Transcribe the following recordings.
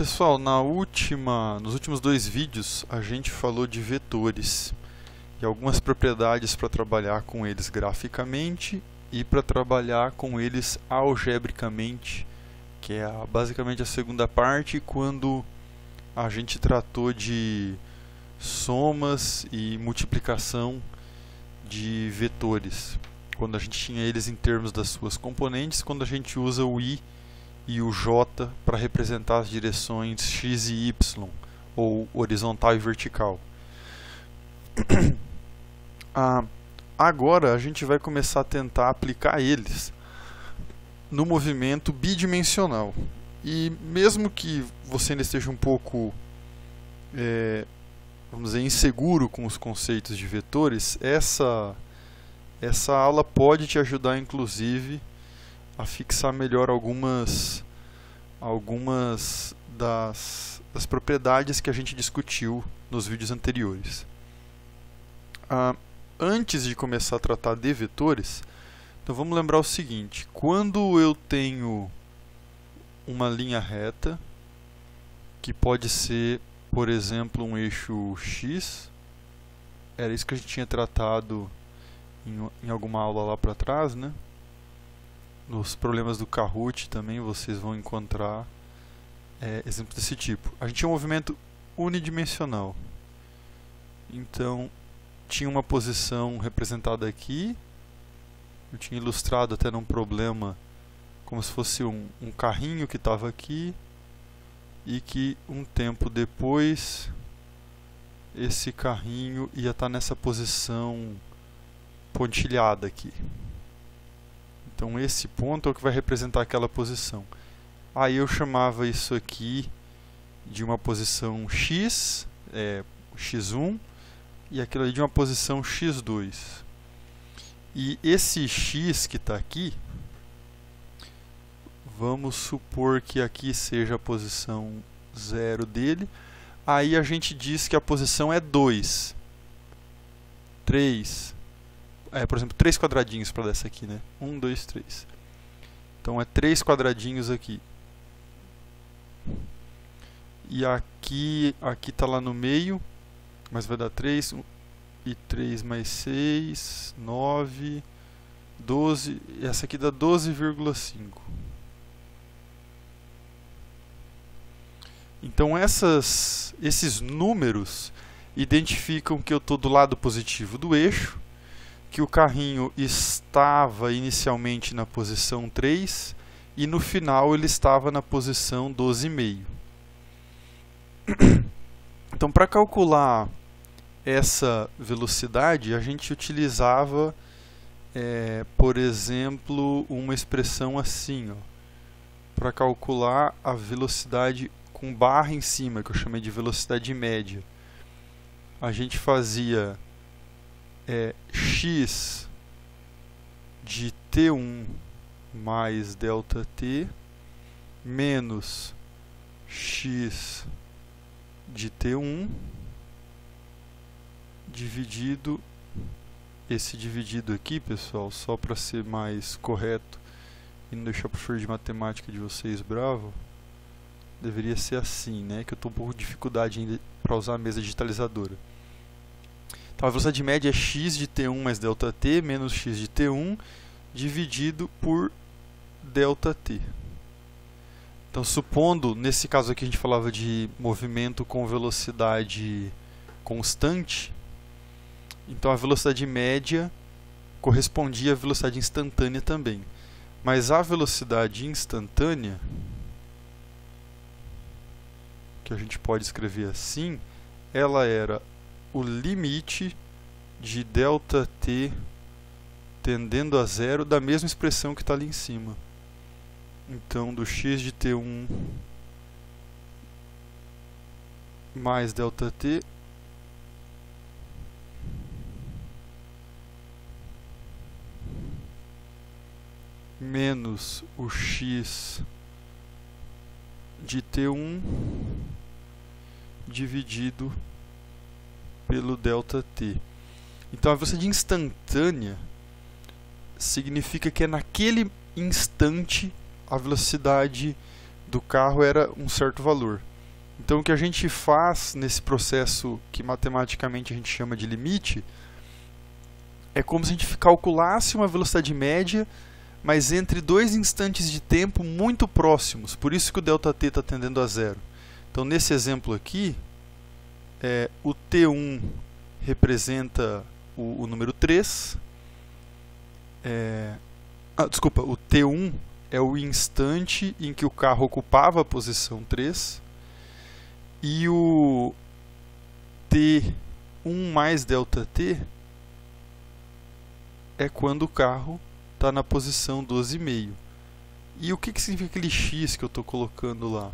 Pessoal, nos últimos dois vídeos a gente falou de vetores e algumas propriedades para trabalhar com eles graficamente e para trabalhar com eles algebricamente, que é basicamente a segunda parte, quando a gente tratou de somas e multiplicação de vetores, quando a gente tinha eles em termos das suas componentes, quando a gente usa o i e o j para representar as direções x e y, ou horizontal e vertical. Agora a gente vai começar a tentar aplicar eles no movimento bidimensional. E mesmo que você ainda esteja um pouco, vamos dizer, inseguro com os conceitos de vetores, essa aula pode te ajudar, inclusive, a fixar melhor algumas das propriedades que a gente discutiu nos vídeos anteriores. Antes de começar a tratar de vetores, então vamos lembrar o seguinte: quando eu tenho uma linha reta, que pode ser, por exemplo, um eixo x, era isso que a gente tinha tratado em alguma aula lá para trás, né? Nos problemas do Kahoot também vocês vão encontrar exemplos desse tipo. A gente tinha um movimento unidimensional. Então, tinha uma posição representada aqui. Eu tinha ilustrado até num problema como se fosse um carrinho que estava aqui e que um tempo depois esse carrinho ia estar nessa posição pontilhada aqui. Então esse ponto é o que vai representar aquela posição. Aí eu chamava isso aqui de uma posição x, x1, e aquilo ali de uma posição x2. E esse x que está aqui, vamos supor que aqui seja a posição 0 dele. Aí a gente diz que a posição é 2, 3, por exemplo, 3 quadradinhos para dessa aqui, né? 1, 2, 3. Então é 3 quadradinhos aqui. E aqui está lá no meio, mas vai dar 3. E 3 mais 6, 9, 12. E essa aqui dá 12,5. Então esses números identificam que eu estou do lado positivo do eixo, que o carrinho estava inicialmente na posição 3 e no final ele estava na posição 12,5. Então, para calcular essa velocidade, a gente utilizava, por exemplo, uma expressão assim, para calcular a velocidade com barra em cima, que eu chamei de velocidade média. A gente fazia x de t1 mais delta t menos x de t1 dividido, esse dividido aqui, pessoal, só para ser mais correto e não deixar o professor de matemática de vocês bravo, deveria ser assim, né? Que eu estou um pouco de dificuldade ainda para usar a mesa digitalizadora. Então a velocidade média é x de t1 mais delta t menos x de t1 dividido por delta t. Então, supondo, nesse caso aqui a gente falava de movimento com velocidade constante, então a velocidade média correspondia à velocidade instantânea também. Mas a velocidade instantânea, que a gente pode escrever assim, ela era o limite de delta t tendendo a zero da mesma expressão que está ali em cima. Então, do x de t1 mais delta t menos o x de t1 dividido pelo delta t. Então a velocidade instantânea significa que é naquele instante a velocidade do carro era um certo valor. Então o que a gente faz nesse processo que matematicamente a gente chama de limite é como se a gente calculasse uma velocidade média, mas entre dois instantes de tempo muito próximos. Por isso que o ΔT está tendendo a zero. Então nesse exemplo aqui, o T1 representa o número 3. Desculpa, o T1 é o instante em que o carro ocupava a posição 3. E o T1 mais ΔT é quando o carro está na posição 12,5. E o que significa aquele X que eu estou colocando lá?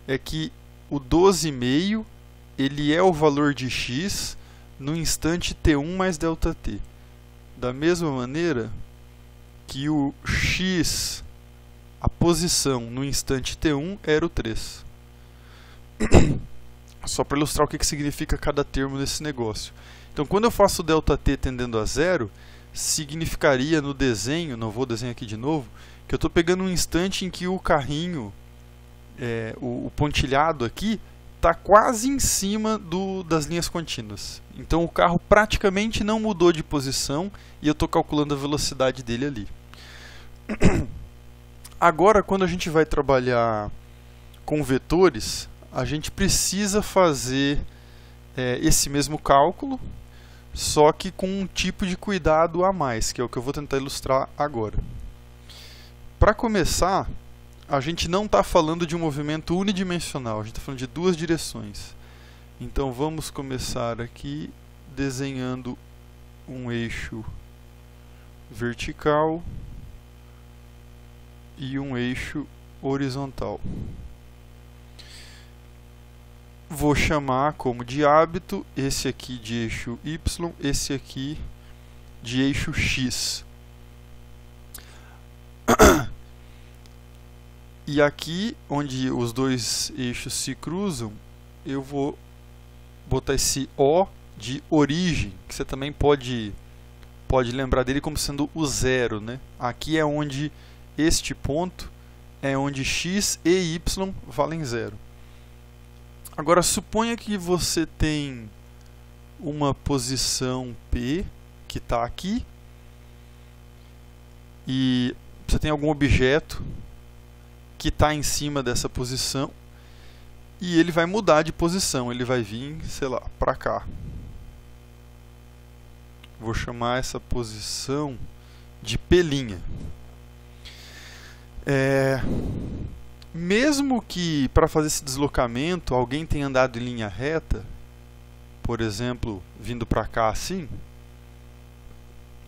É que o 12,5 ele é o valor de X no instante T1 mais ΔT. Da mesma maneira que o X, a posição no instante T1 era o 3. Só para ilustrar o que significa cada termo nesse negócio. Então, quando eu faço o ΔT tendendo a zero, significaria no desenho, não vou desenhar aqui de novo, que eu estou pegando um instante em que o carrinho, o pontilhado aqui, está quase em cima das linhas contínuas. Então o carro praticamente não mudou de posição e eu estou calculando a velocidade dele ali. Agora, quando a gente vai trabalhar com vetores, a gente precisa fazer esse mesmo cálculo, só que com um tipo de cuidado a mais, que é o que eu vou tentar ilustrar agora. Para começar, a gente não está falando de um movimento unidimensional, a gente está falando de duas direções. Então vamos começar aqui desenhando um eixo vertical e um eixo horizontal. Vou chamar como de hábito esse aqui de eixo Y, esse aqui de eixo X. E aqui, onde os dois eixos se cruzam, eu vou botar esse O de origem, que você também pode lembrar dele como sendo o zero, né? Aqui é onde este ponto é onde X e Y valem zero. Agora, suponha que você tem uma posição P que está aqui e você tem algum objeto que está em cima dessa posição e ele vai mudar de posição, ele vai vir, sei lá, para cá. Vou chamar essa posição de P'. Mesmo que para fazer esse deslocamento alguém tenha andado em linha reta, por exemplo, vindo para cá assim,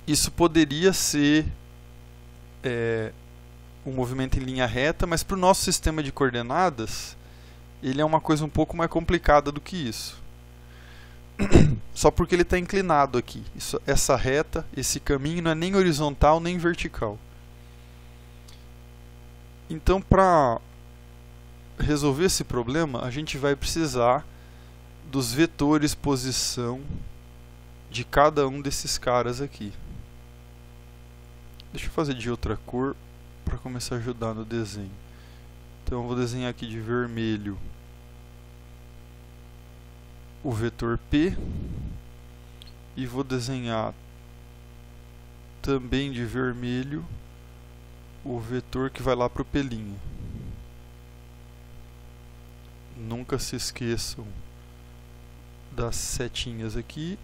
isso poderia ser um movimento em linha reta, mas para o nosso sistema de coordenadas, ele é uma coisa um pouco mais complicada do que isso. Só porque ele está inclinado aqui. Essa reta, esse caminho não é nem horizontal nem vertical. Então, para resolver esse problema, a gente vai precisar dos vetores posição de cada um desses caras aqui. Deixa eu fazer de outra cor para começar a ajudar no desenho. Então eu vou desenhar aqui de vermelho o vetor P e vou desenhar também de vermelho o vetor que vai lá para o P'. Nunca se esqueçam das setinhas aqui.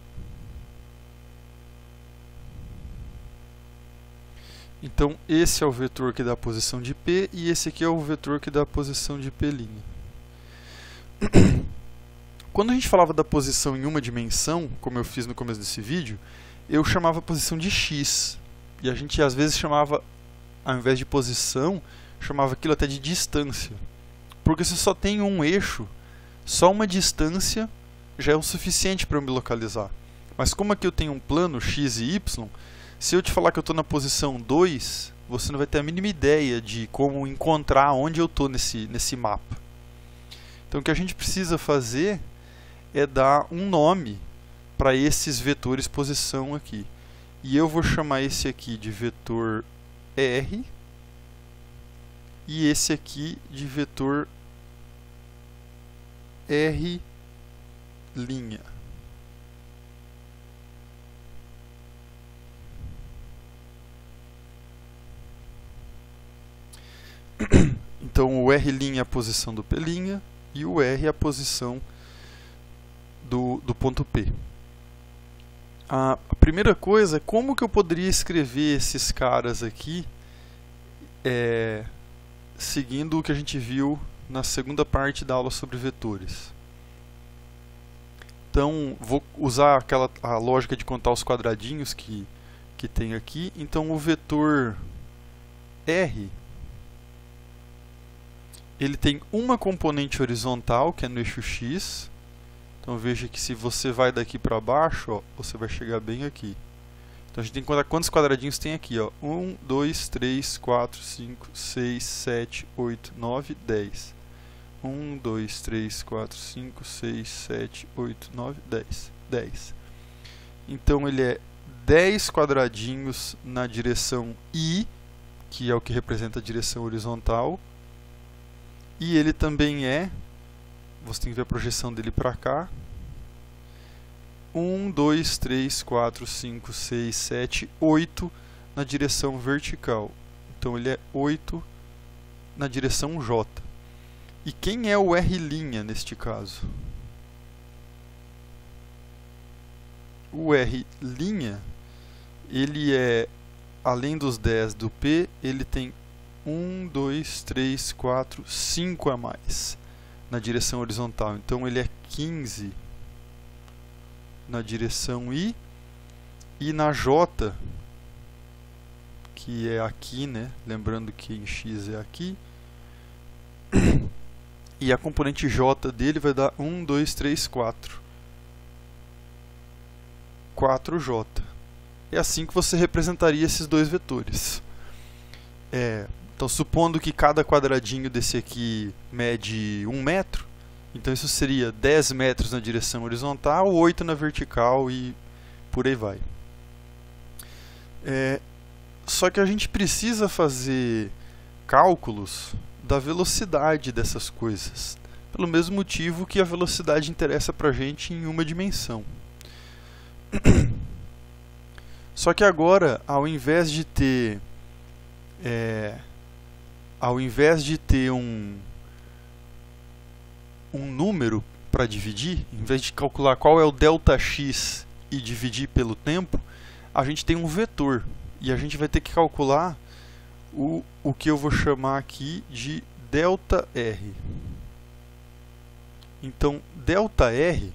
Então esse é o vetor que dá a posição de P e esse aqui é o vetor que dá a posição de P'. Quando a gente falava da posição em uma dimensão, como eu fiz no começo desse vídeo, eu chamava a posição de X. E a gente às vezes chamava, ao invés de posição, chamava aquilo até de distância. Porque se só tem um eixo, só uma distância já é o suficiente para eu me localizar. Mas como aqui eu tenho um plano X e Y, se eu te falar que eu estou na posição 2, você não vai ter a mínima ideia de como encontrar onde eu estou nesse mapa. Então o que a gente precisa fazer é dar um nome para esses vetores posição aqui. E eu vou chamar esse aqui de vetor R e esse aqui de vetor R'. Então o R' é a posição do P' e o R é a posição do ponto P. A primeira coisa é como que eu poderia escrever esses caras aqui seguindo o que a gente viu na segunda parte da aula sobre vetores. Então vou usar a lógica de contar os quadradinhos que tem aqui. Então o vetor R, ele tem uma componente horizontal, que é no eixo X. Então veja que se você vai daqui para baixo, ó, você vai chegar bem aqui. Então a gente tem que contar quantos quadradinhos tem aqui. Ó. 1, 2, 3, 4, 5, 6, 7, 8, 9, 10. 1, 2, 3, 4, 5, 6, 7, 8, 9, 10. 10. Então ele é 10 quadradinhos na direção I, que é o que representa a direção horizontal. E ele também você tem que ver a projeção dele para cá. 1, 2, 3, 4, 5, 6, 7, 8 na direção vertical. Então ele é 8 na direção J. E quem é o R' neste caso? O R', ele é, além dos 10 do P, ele tem 1, 2, 3, 4, 5 a mais na direção horizontal. Então ele é 15 na direção I, e na J, que é aqui, né? Lembrando que em X é aqui, e a componente J dele vai dar 1, 2, 3, 4. 4J. É assim que você representaria esses dois vetores. Então, supondo que cada quadradinho desse aqui mede 1 metro, então isso seria 10 metros na direção horizontal, 8 na vertical e por aí vai. Só que a gente precisa fazer cálculos da velocidade dessas coisas, pelo mesmo motivo que a velocidade interessa para a gente em uma dimensão. Só que agora, ao invés de ter um número para dividir, em vez de calcular qual é o ΔX e dividir pelo tempo, a gente tem um vetor. E a gente vai ter que calcular o que eu vou chamar aqui de ΔR. Então, ΔR,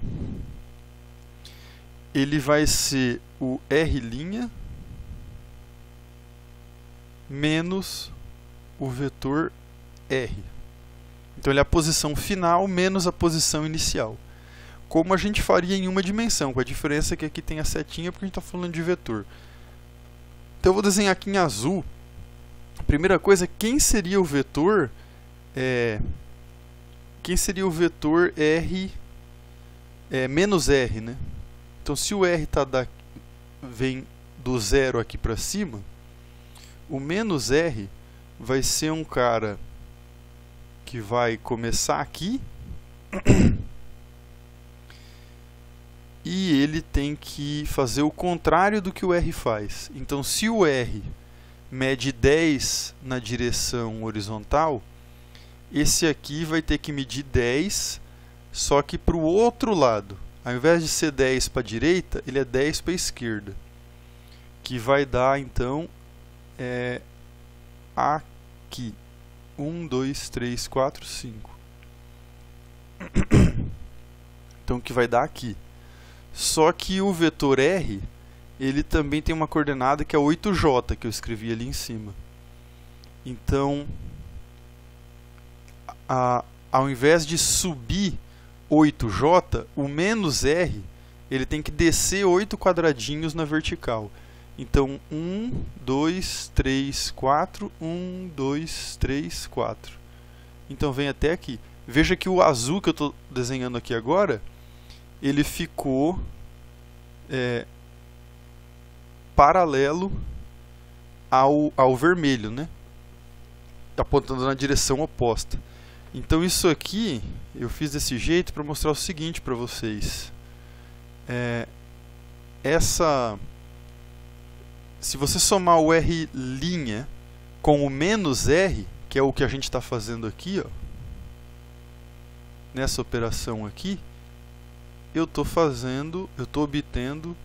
ele vai ser o R' menos o vetor R. Então ele é a posição final menos a posição inicial. Como a gente faria em uma dimensão, com a diferença que aqui tem a setinha porque a gente está falando de vetor. Então eu vou desenhar aqui em azul. A primeira coisa, quem seria o vetor R, menos R, né? Então se o R vem do zero aqui para cima, o menos R vai ser um cara que vai começar aqui e ele tem que fazer o contrário do que o R faz. Então, se o R mede 10 na direção horizontal, esse aqui vai ter que medir 10, só que para o outro lado. Ao invés de ser 10 para a direita, ele é 10 para a esquerda, que vai dar, então, aqui. 1, 2, 3, 4, 5. Então, o que vai dar aqui. Só que o vetor R, ele também tem uma coordenada que é 8J, que eu escrevi ali em cima. Então, ao invés de subir 8J, o menos R, ele tem que descer 8 quadradinhos na vertical. Então, 1, 2, 3, 4, 1, 2, 3, 4. Então, vem até aqui. Veja que o azul que eu estou desenhando aqui agora, ele ficou paralelo ao vermelho, né? Apontando na direção oposta. Então isso aqui eu fiz desse jeito para mostrar o seguinte para vocês. Se você somar o R' com o menos R, que é o que a gente está fazendo aqui, ó, nessa operação aqui, eu estou obtendo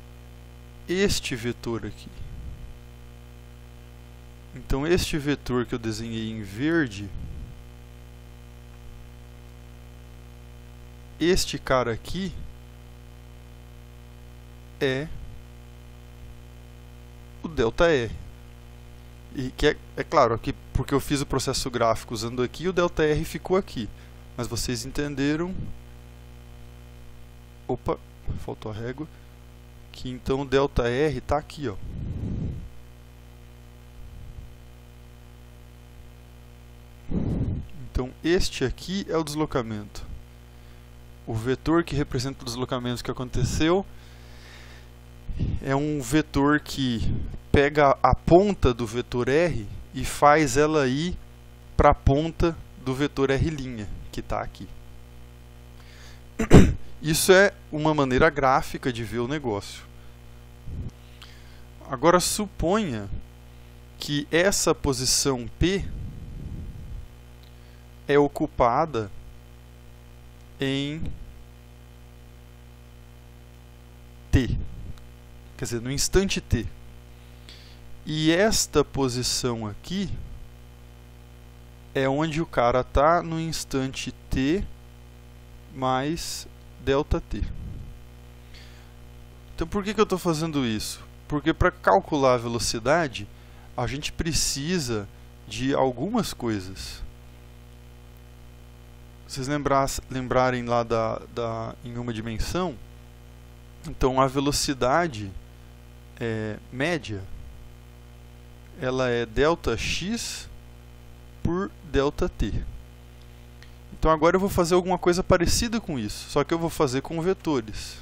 este vetor aqui. Então este vetor que eu desenhei em verde, este cara aqui é o ΔR. E que é claro, aqui, porque eu fiz o processo gráfico usando aqui, o ΔR ficou aqui. Mas vocês entenderam... Opa, faltou a régua. Que então o ΔR está aqui, ó. Então este aqui é o deslocamento. O vetor que representa o deslocamento que aconteceu é um vetor que pega a ponta do vetor R e faz ela ir para a ponta do vetor R', que está aqui. Isso é uma maneira gráfica de ver o negócio. Agora suponha que essa posição P é ocupada em T, quer dizer, no instante T. E esta posição aqui é onde o cara está no instante T mais ΔT. Então por que eu estou fazendo isso? Porque para calcular a velocidade, a gente precisa de algumas coisas. Vocês lembrarem lá em uma dimensão, então a velocidade média, ela é ΔX por ΔT. Então agora eu vou fazer alguma coisa parecida com isso, só que eu vou fazer com vetores.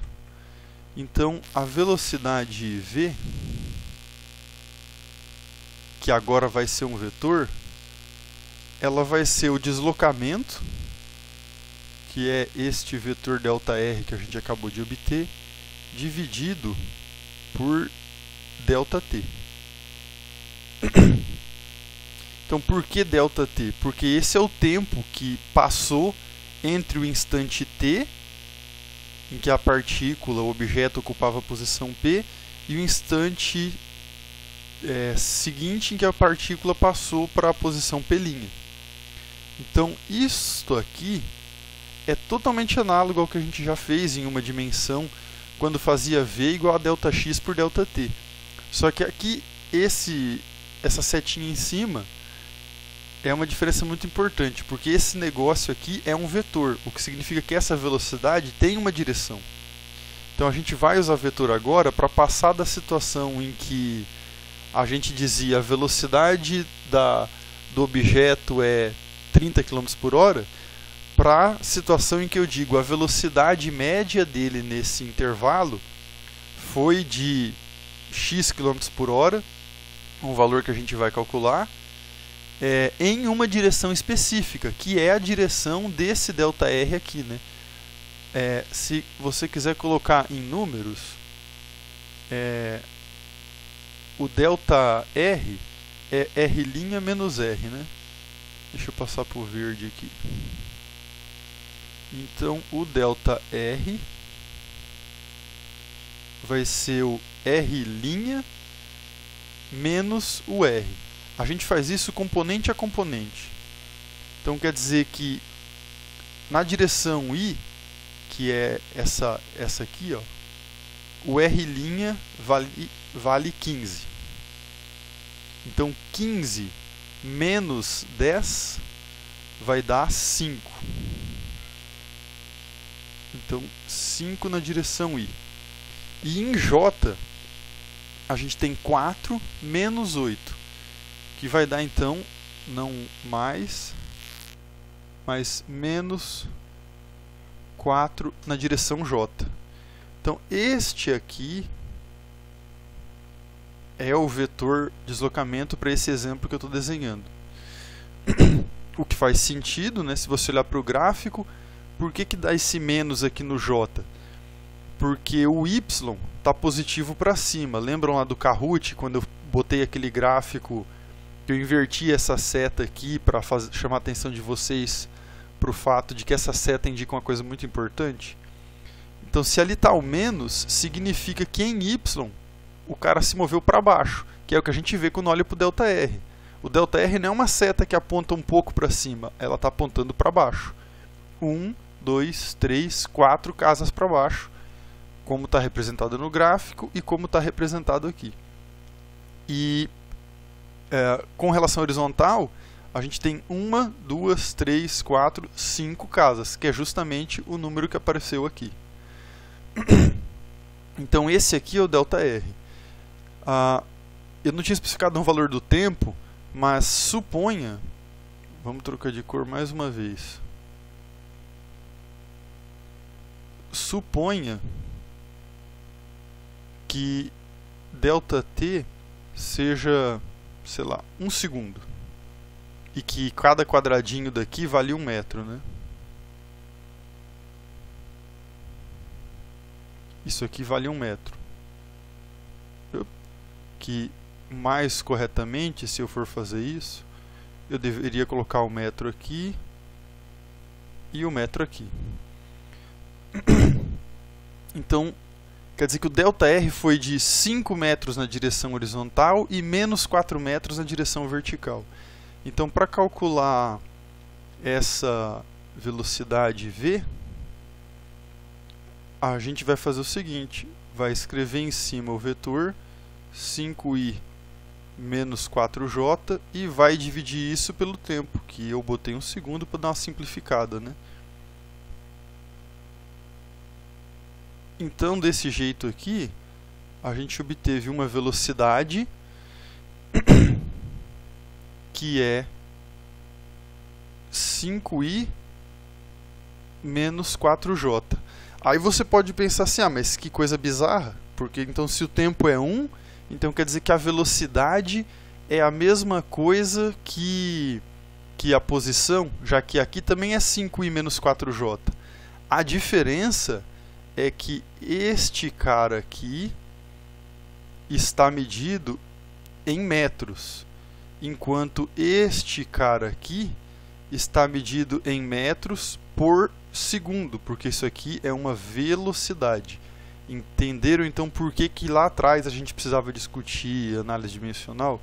Então a velocidade v, que agora vai ser um vetor, ela vai ser o deslocamento, que é este vetor ΔR que a gente acabou de obter, dividido por ΔT. Então, por que ΔT? Porque esse é o tempo que passou entre o instante t, em que a partícula, o objeto, ocupava a posição P, e o instante seguinte, em que a partícula passou para a posição P'. Então, isto aqui é totalmente análogo ao que a gente já fez em uma dimensão, quando fazia V igual a ΔX por ΔT. Só que aqui, essa setinha em cima é uma diferença muito importante, porque esse negócio aqui é um vetor, o que significa que essa velocidade tem uma direção. Então a gente vai usar vetor agora para passar da situação em que a gente dizia a velocidade do objeto é 30 km por hora, para a situação em que eu digo a velocidade média dele nesse intervalo foi de x km por hora, um valor que a gente vai calcular, em uma direção específica, que é a direção desse ΔR aqui, né? Se você quiser colocar em números, o ΔR é R' menos R, né? Deixa eu passar para o verde aqui. Então, o ΔR vai ser o R' menos o R. A gente faz isso componente a componente. Então quer dizer que na direção I, que é essa aqui, ó, o R' vale 15. Então 15 menos 10 vai dar 5. Então 5 na direção I. E em J a gente tem 4 menos 8. Que vai dar então, não mais, mas menos 4 na direção J. Então este aqui é o vetor deslocamento para esse exemplo que eu estou desenhando. o que faz sentido, né? Se você olhar para o gráfico, por que dá esse menos aqui no J? Porque o Y está positivo para cima. Lembram lá do Kahoot, quando eu botei aquele gráfico, que eu inverti essa seta aqui para chamar a atenção de vocês para o fato de que essa seta indica uma coisa muito importante? Então, se ali está o menos, significa que em Y o cara se moveu para baixo, que é o que a gente vê quando olha para o ΔR. O ΔR não é uma seta que aponta um pouco para cima, ela está apontando para baixo. 1, 2, 3, 4 casas para baixo, como está representado no gráfico e como está representado aqui. E com relação à horizontal, a gente tem 1, 2, 3, 4, 5 casas, que é justamente o número que apareceu aqui. Então esse aqui é o ΔR. Eu não tinha especificado um valor do tempo, mas suponha, vamos trocar de cor mais uma vez. Suponha que ΔT seja, sei lá, 1 segundo. E que cada quadradinho daqui vale 1 metro, né? Isso aqui vale 1 metro. Que mais corretamente, se eu for fazer isso, eu deveria colocar o metro aqui e o metro aqui. Então, quer dizer que o ΔR foi de 5 metros na direção horizontal e menos 4 metros na direção vertical. Então, para calcular essa velocidade V, a gente vai fazer o seguinte, vai escrever em cima o vetor 5i menos 4j e vai dividir isso pelo tempo, que eu botei 1 segundo para dar uma simplificada, né? Então, desse jeito aqui, a gente obteve uma velocidade que é 5i menos 4j. Aí você pode pensar assim, mas que coisa bizarra, porque então se o tempo é 1, então quer dizer que a velocidade é a mesma coisa que a posição, já que aqui também é 5i menos 4j. A diferença é que este cara aqui está medido em metros, enquanto este cara aqui está medido em metros por segundo, porque isso aqui é uma velocidade. Entenderam então por que lá atrás a gente precisava discutir análise dimensional?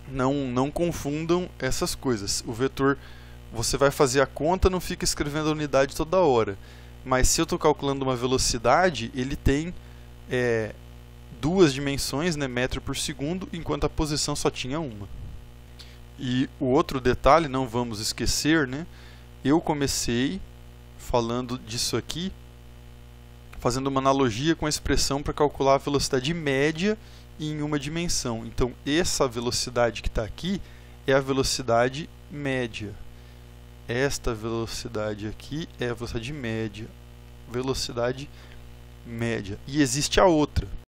Não confundam essas coisas. O vetor, você vai fazer a conta, não fica escrevendo a unidade toda hora. Mas se eu estou calculando uma velocidade, ele tem 2 dimensões, né, metro por segundo, enquanto a posição só tinha uma. E o outro detalhe, não vamos esquecer, né, eu comecei falando disso aqui, fazendo uma analogia com a expressão para calcular a velocidade média em uma dimensão. Então, essa velocidade que está aqui é a velocidade média. Esta velocidade aqui é a velocidade média. Velocidade média. E existe a outra.